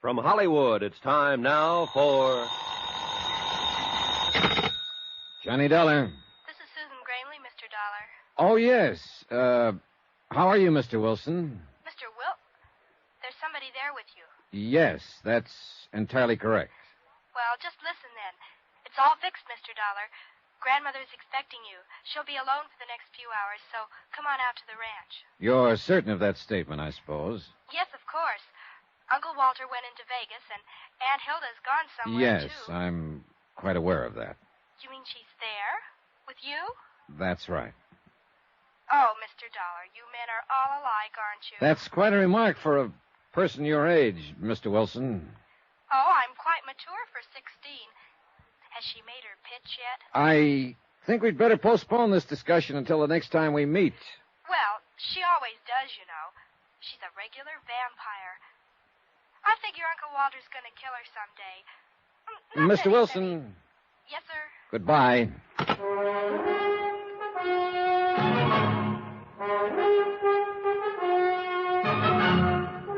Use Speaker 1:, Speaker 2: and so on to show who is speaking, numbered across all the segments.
Speaker 1: From Hollywood, it's time now for...
Speaker 2: Johnny Dollar.
Speaker 3: This is Susan Gramley, Mr. Dollar.
Speaker 2: Oh, yes. How are you, Mr. Wilson?
Speaker 3: Mr. Wilt, there's somebody there with you.
Speaker 2: Yes, that's entirely correct.
Speaker 3: Well, just listen then. It's all fixed, Mr. Dollar. Grandmother's expecting you. She'll be alone for the next few hours, so come on out to the ranch.
Speaker 2: You're certain of that statement, I suppose?
Speaker 3: Yes, of course. Uncle Walter went into Vegas, and Aunt Hilda's gone somewhere,
Speaker 2: Yes,
Speaker 3: too.
Speaker 2: I'm quite aware of that.
Speaker 3: You mean she's there? With you?
Speaker 2: That's right.
Speaker 3: Oh, Mr. Dollar, you men are all alike, aren't you?
Speaker 2: That's quite a remark for a person your age, Mr. Wilson.
Speaker 3: Oh, I'm quite mature for 16. Has she made her pitch yet?
Speaker 2: I think we'd better postpone this discussion until the next time we meet.
Speaker 3: Well, she always does, you know. She's a regular vampire. I figure Uncle Walter's going to kill her someday. Not that
Speaker 2: Mr.
Speaker 3: he's
Speaker 2: Wilson.
Speaker 3: any- Yes, sir.
Speaker 2: Goodbye.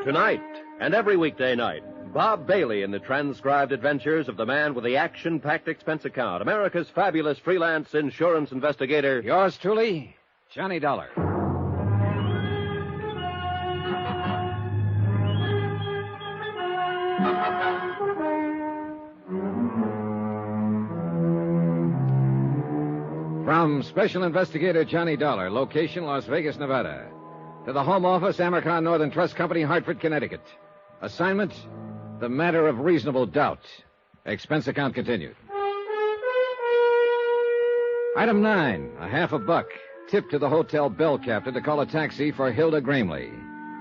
Speaker 1: Tonight and every weekday night, Bob Bailey in the transcribed adventures of the man with the action-packed expense account, America's fabulous freelance insurance investigator.
Speaker 2: Yours truly, Johnny Dollar. From Special Investigator Johnny Dollar, location Las Vegas, Nevada, to the Home Office, Amercon Northern Trust Company, Hartford, Connecticut. Assignment, the matter of reasonable doubt. Expense account continued. Item 9, a $50. Tip to the hotel bell captain to call a taxi for Hilda Gramley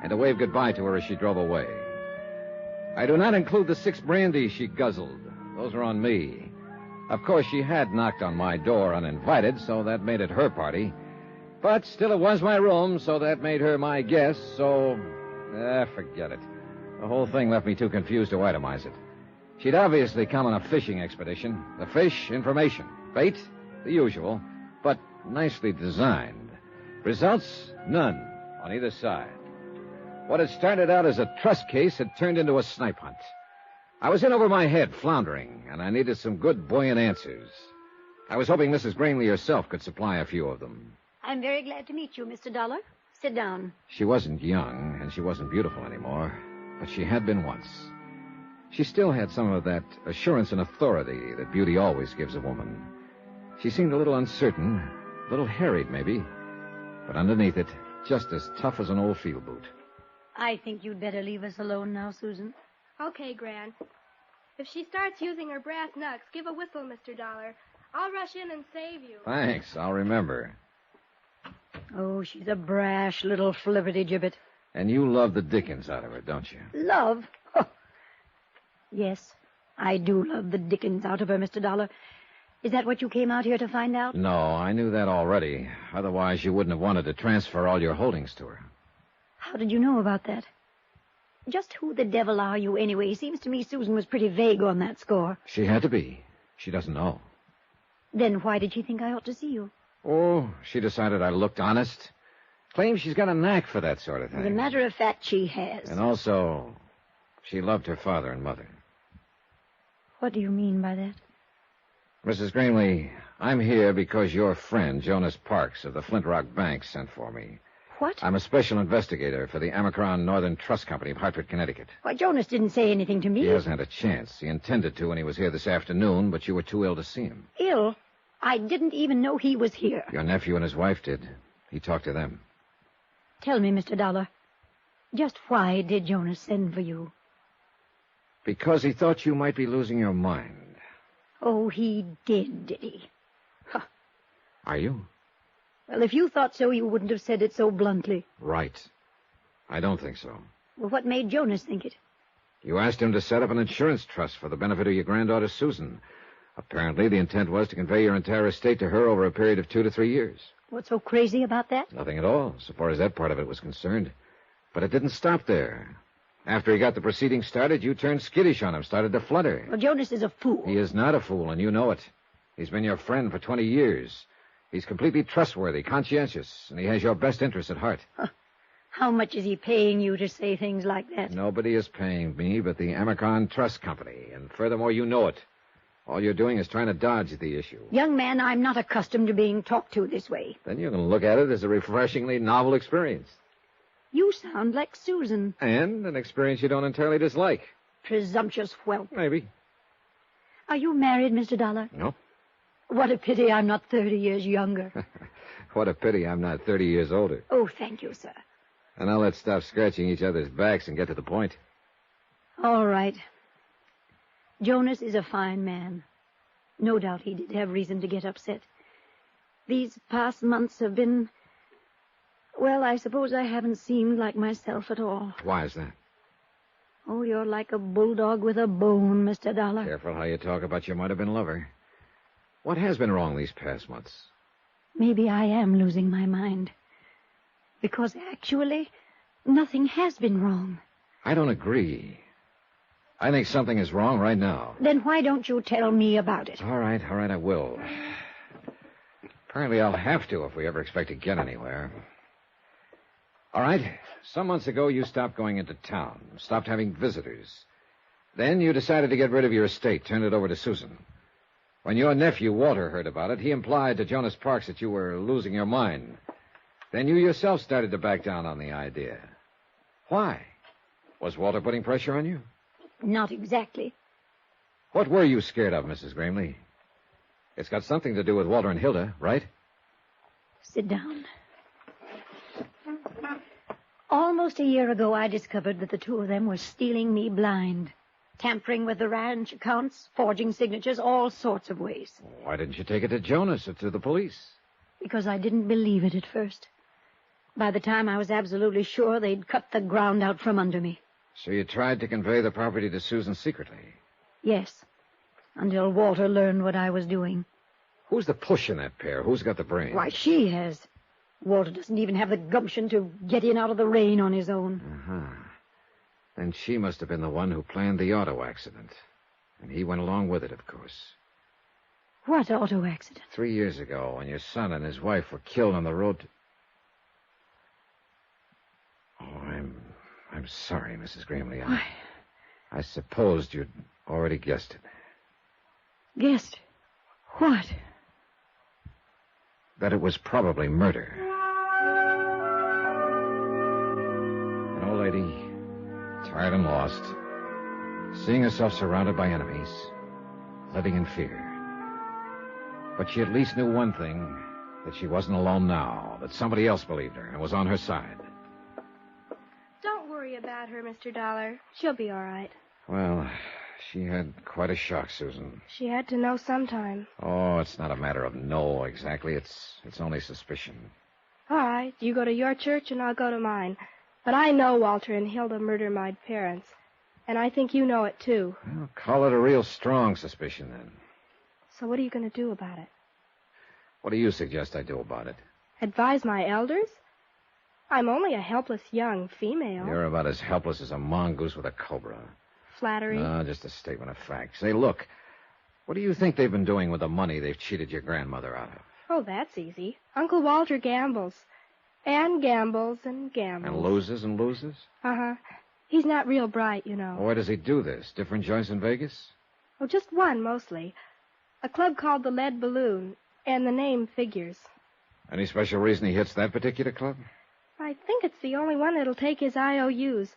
Speaker 2: and to wave goodbye to her as she drove away. I do not include the 6 brandies she guzzled. Those are on me. Of course, she had knocked on my door uninvited, so that made it her party. But still, it was my room, so that made her my guest, so... forget it. The whole thing left me too confused to itemize it. She'd obviously come on a fishing expedition. The fish, information. Bait, the usual, but nicely designed. Results, none on either side. What had started out as a trust case had turned into a snipe hunt. I was in over my head, floundering, and I needed some good, buoyant answers. I was hoping Mrs. Gramley herself could supply a few of them.
Speaker 4: I'm very glad to meet you, Mr. Dollar. Sit down.
Speaker 2: She wasn't young, and she wasn't beautiful anymore, but she had been once. She still had some of that assurance and authority that beauty always gives a woman. She seemed a little uncertain, a little harried, maybe, but underneath it, just as tough as an old field boot.
Speaker 4: I think you'd better leave us alone now, Susan.
Speaker 3: Okay, Gran. If she starts using her brass knucks, give a whistle, Mr. Dollar. I'll rush in and save you.
Speaker 2: Thanks, I'll remember.
Speaker 4: Oh, she's a brash little flipperty-gibbet.
Speaker 2: And you love the dickens out of her, don't you?
Speaker 4: Love? Oh. Yes, I do love the dickens out of her, Mr. Dollar. Is that what you came out here to find out?
Speaker 2: No, I knew that already. Otherwise, you wouldn't have wanted to transfer all your holdings to her.
Speaker 4: How did you know about that? Just who the devil are you, anyway? Seems to me Susan was pretty vague on that score.
Speaker 2: She had to be. She doesn't know.
Speaker 4: Then why did she think I ought to see you?
Speaker 2: Oh, she decided I looked honest. Claims she's got a knack for that sort of thing.
Speaker 4: As a matter of fact, she has.
Speaker 2: And also, she loved her father and mother.
Speaker 4: What do you mean by that?
Speaker 2: Mrs. Gramley, I'm here because your friend, Jonas Parks of the Flint Rock Bank, sent for me.
Speaker 4: What?
Speaker 2: I'm a special investigator for the Amercon Northern Trust Company of Hartford, Connecticut.
Speaker 4: Why, Jonas didn't say anything to me.
Speaker 2: He hasn't had a chance. He intended to when he was here this afternoon, but you were too ill to see him.
Speaker 4: Ill? I didn't even know he was here.
Speaker 2: Your nephew and his wife did. He talked to them.
Speaker 4: Tell me, Mr. Dollar, just why did Jonas send for you?
Speaker 2: Because he thought you might be losing your mind.
Speaker 4: Oh, he did he? Huh.
Speaker 2: Are you?
Speaker 4: Well, if you thought so, you wouldn't have said it so bluntly.
Speaker 2: Right. I don't think so.
Speaker 4: Well, what made Jonas think it?
Speaker 2: You asked him to set up an insurance trust for the benefit of your granddaughter, Susan. Apparently, the intent was to convey your entire estate to her over a period of 2 to 3 years.
Speaker 4: What's so crazy about that?
Speaker 2: Nothing at all, so far as that part of it was concerned. But it didn't stop there. After he got the proceedings started, you turned skittish on him, started to flutter.
Speaker 4: Well, Jonas is a fool.
Speaker 2: He is not a fool, and you know it. He's been your friend for 20 years. He's completely trustworthy, conscientious, and he has your best interests at heart.
Speaker 4: Huh. How much is he paying you to say things like that?
Speaker 2: Nobody is paying me but the Amercon Trust Company. And furthermore, you know it. All you're doing is trying to dodge the issue.
Speaker 4: Young man, I'm not accustomed to being talked to this way.
Speaker 2: Then you can look at it as a refreshingly novel experience.
Speaker 4: You sound like Susan.
Speaker 2: And an experience you don't entirely dislike.
Speaker 4: Presumptuous whelp.
Speaker 2: Maybe.
Speaker 4: Are you married, Mr. Dollar?
Speaker 2: No.
Speaker 4: What a pity I'm not 30 years younger.
Speaker 2: What a pity I'm not 30 years older.
Speaker 4: Oh, thank you, sir.
Speaker 2: And now let's stop scratching each other's backs and get to the point.
Speaker 4: All right. Jonas is a fine man. No doubt he did have reason to get upset. These past months have been... Well, I suppose I haven't seemed like myself at all.
Speaker 2: Why is that?
Speaker 4: Oh, you're like a bulldog with a bone, Mr. Dollar.
Speaker 2: Careful how you talk about your might-have-been lover. What has been wrong these past months?
Speaker 4: Maybe I am losing my mind. Because actually, nothing has been wrong.
Speaker 2: I don't agree. I think something is wrong right now.
Speaker 4: Then why don't you tell me about it?
Speaker 2: All right, I will. Apparently I'll have to if we ever expect to get anywhere. All right, some months ago you stopped going into town, stopped having visitors. Then you decided to get rid of your estate, turn it over to Susan. When your nephew, Walter, heard about it, he implied to Jonas Parks that you were losing your mind. Then you yourself started to back down on the idea. Why? Was Walter putting pressure on you?
Speaker 4: Not exactly.
Speaker 2: What were you scared of, Mrs. Gramley? It's got something to do with Walter and Hilda, right?
Speaker 4: Sit down. Almost a year ago, I discovered that the two of them were stealing me blind. Tampering with the ranch accounts, forging signatures, all sorts of ways.
Speaker 2: Why didn't you take it to Jonas or to the police?
Speaker 4: Because I didn't believe it at first. By the time I was absolutely sure, they'd cut the ground out from under me.
Speaker 2: So you tried to convey the property to Susan secretly?
Speaker 4: Yes, until Walter learned what I was doing.
Speaker 2: Who's the push in that pair? Who's got the brains?
Speaker 4: Why, she has. Walter doesn't even have the gumption to get in out of the rain on his own.
Speaker 2: Uh-huh. Then she must have been the one who planned the auto accident. And he went along with it, of course.
Speaker 4: What auto accident?
Speaker 2: 3 years ago, when your son and his wife were killed on the road to... Oh, I'm sorry, Mrs. Gramley. I supposed you'd already guessed it.
Speaker 4: Guessed? What?
Speaker 2: That it was probably murder. An old lady, tired and lost, seeing herself surrounded by enemies, living in fear. But she at least knew one thing, that she wasn't alone now, that somebody else believed her and was on her side.
Speaker 3: Don't worry about her, Mr. Dollar. She'll be all right.
Speaker 2: Well, she had quite a shock, Susan.
Speaker 3: She had to know sometime.
Speaker 2: Oh, it's not a matter of no, exactly. It's only suspicion.
Speaker 3: All right, you go to your church and I'll go to mine. But I know Walter and Hilda murdered my parents. And I think you know it, too.
Speaker 2: Well, call it a real strong suspicion, then.
Speaker 3: So what are you going to do about it?
Speaker 2: What do you suggest I do about it?
Speaker 3: Advise my elders? I'm only a helpless young female.
Speaker 2: You're about as helpless as a mongoose with a cobra.
Speaker 3: Flattery?
Speaker 2: No, just a statement of fact. Say, look, what do you think they've been doing with the money they've cheated your grandmother out of?
Speaker 3: Oh, that's easy. Uncle Walter gambles. And gambles and gambles.
Speaker 2: And loses and loses?
Speaker 3: Uh-huh. He's not real bright, you know.
Speaker 2: Where does he do this? Different joints in Vegas?
Speaker 3: Oh, just one, mostly. A club called the Lead Balloon, and the name figures.
Speaker 2: Any special reason he hits that particular club?
Speaker 3: I think it's the only one that'll take his IOUs.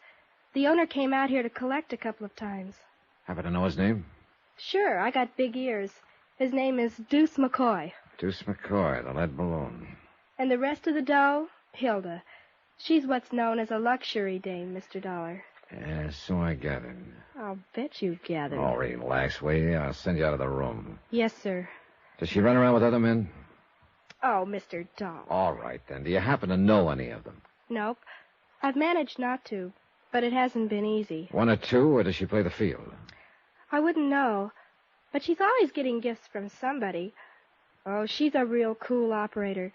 Speaker 3: The owner came out here to collect a couple of times.
Speaker 2: Happen to know his name?
Speaker 3: Sure, I got big ears. His name is Deuce McCoy.
Speaker 2: Deuce McCoy, the Lead Balloon.
Speaker 3: And the rest of the dough, Hilda. She's what's known as a luxury dame, Mr. Dollar.
Speaker 2: Yeah, so I gathered.
Speaker 3: I'll bet you gathered.
Speaker 2: Oh, relax, will you? I'll send you out of the room.
Speaker 3: Yes, sir.
Speaker 2: Does she run around with other men?
Speaker 3: Oh, Mr. Dollar.
Speaker 2: All right, then. Do you happen to know any of them?
Speaker 3: Nope. I've managed not to, but it hasn't been easy.
Speaker 2: One or two, or does she play the field?
Speaker 3: I wouldn't know. But she's always getting gifts from somebody. Oh, she's a real cool operator.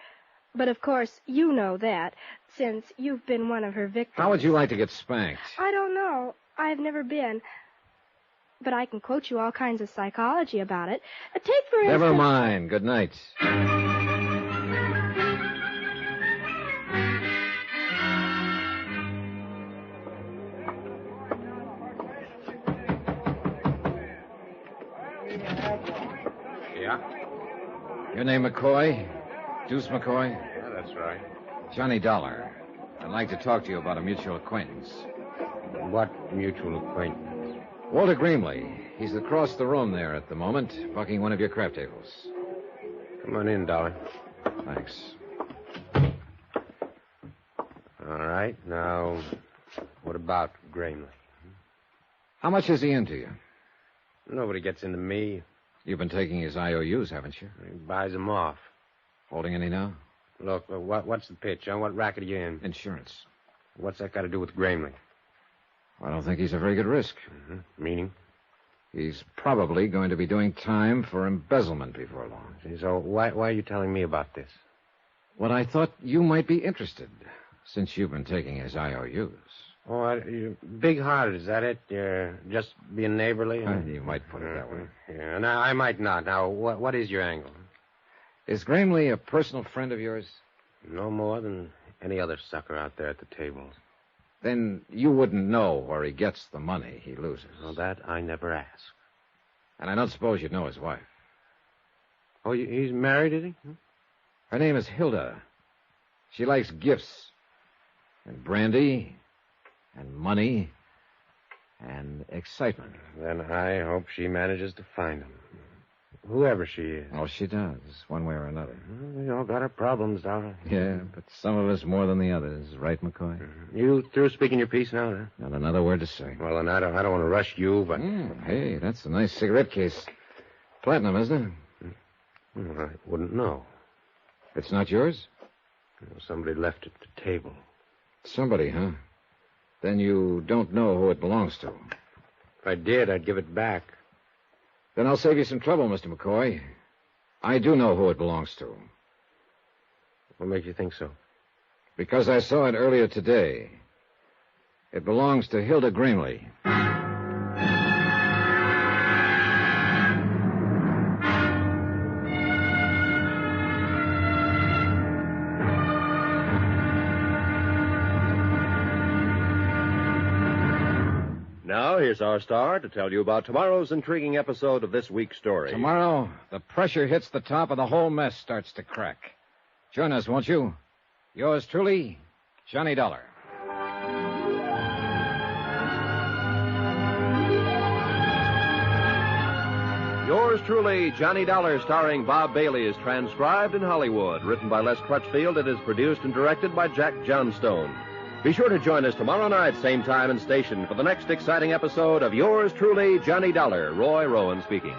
Speaker 3: But, of course, you know that, since you've been one of her victims.
Speaker 2: How would you like to get spanked?
Speaker 3: I don't know. I've never been. But I can quote you all kinds of psychology about it. Take, for instance...
Speaker 2: Never mind. Good night.
Speaker 5: Yeah?
Speaker 2: Your name McCoy? Deuce McCoy?
Speaker 5: Yeah, that's right.
Speaker 2: Johnny Dollar. I'd like to talk to you about a mutual acquaintance.
Speaker 5: What mutual acquaintance?
Speaker 2: Walter Grimley. He's across the room there at the moment, bucking one of your craft tables.
Speaker 5: Come on in, Dollar.
Speaker 2: Thanks.
Speaker 5: All right. Now, what about Gramley?
Speaker 2: How much is he into you?
Speaker 5: Nobody gets into me.
Speaker 2: You've been taking his IOUs, haven't you?
Speaker 5: He buys them off.
Speaker 2: Holding any now?
Speaker 5: Look, what's the pitch? On what racket are you in?
Speaker 2: Insurance.
Speaker 5: What's that got to do with Gramley?
Speaker 2: I don't think he's a very good risk.
Speaker 5: Mm-hmm. Meaning?
Speaker 2: He's probably going to be doing time for embezzlement before long.
Speaker 5: So why are you telling me about this?
Speaker 2: Well, I thought you might be interested, since you've been taking his IOUs.
Speaker 5: Oh, you're big-hearted, is that it? You're just being neighborly?
Speaker 2: You might put it that way.
Speaker 5: Yeah, now, I might not. Now, what is your angle?
Speaker 2: Is Gramley a personal friend of yours?
Speaker 5: No more than any other sucker out there at the tables.
Speaker 2: Then you wouldn't know where he gets the money he loses.
Speaker 5: Well, that I never ask.
Speaker 2: And I don't suppose you'd know his wife.
Speaker 5: Oh, he's married, is he?
Speaker 2: Her name is Hilda. She likes gifts and brandy and money and excitement.
Speaker 5: Then I hope she manages to find him. Whoever she is.
Speaker 2: Oh, she does, one way or another.
Speaker 5: Well, we all got our problems, Dollar.
Speaker 2: Yeah, but some of us more than the others, right, McCoy?
Speaker 5: You through speaking your piece now, huh?
Speaker 2: Not another word to say.
Speaker 5: Well, then I don't want to rush you, but...
Speaker 2: Hey, that's a nice cigarette case. Platinum, isn't it?
Speaker 5: Well, I wouldn't know.
Speaker 2: It's not yours?
Speaker 5: Somebody left it at the table.
Speaker 2: Somebody, huh? Then you don't know who it belongs to.
Speaker 5: If I did, I'd give it back.
Speaker 2: Then I'll save you some trouble, Mr. McCoy. I do know who it belongs to.
Speaker 5: What makes you think so?
Speaker 2: Because I saw it earlier today. It belongs to Hilda Grimley.
Speaker 1: Now, here's our star to tell you about tomorrow's intriguing episode of this week's story.
Speaker 2: Tomorrow, the pressure hits the top and the whole mess starts to crack. Join us, won't you? Yours truly, Johnny Dollar.
Speaker 1: Yours truly, Johnny Dollar, starring Bob Bailey, is transcribed in Hollywood. Written by Les Crutchfield, it is produced and directed by Jack Johnstone. Be sure to join us tomorrow night, same time and station, for the next exciting episode of Yours truly, Johnny Dollar. Roy Rowan speaking.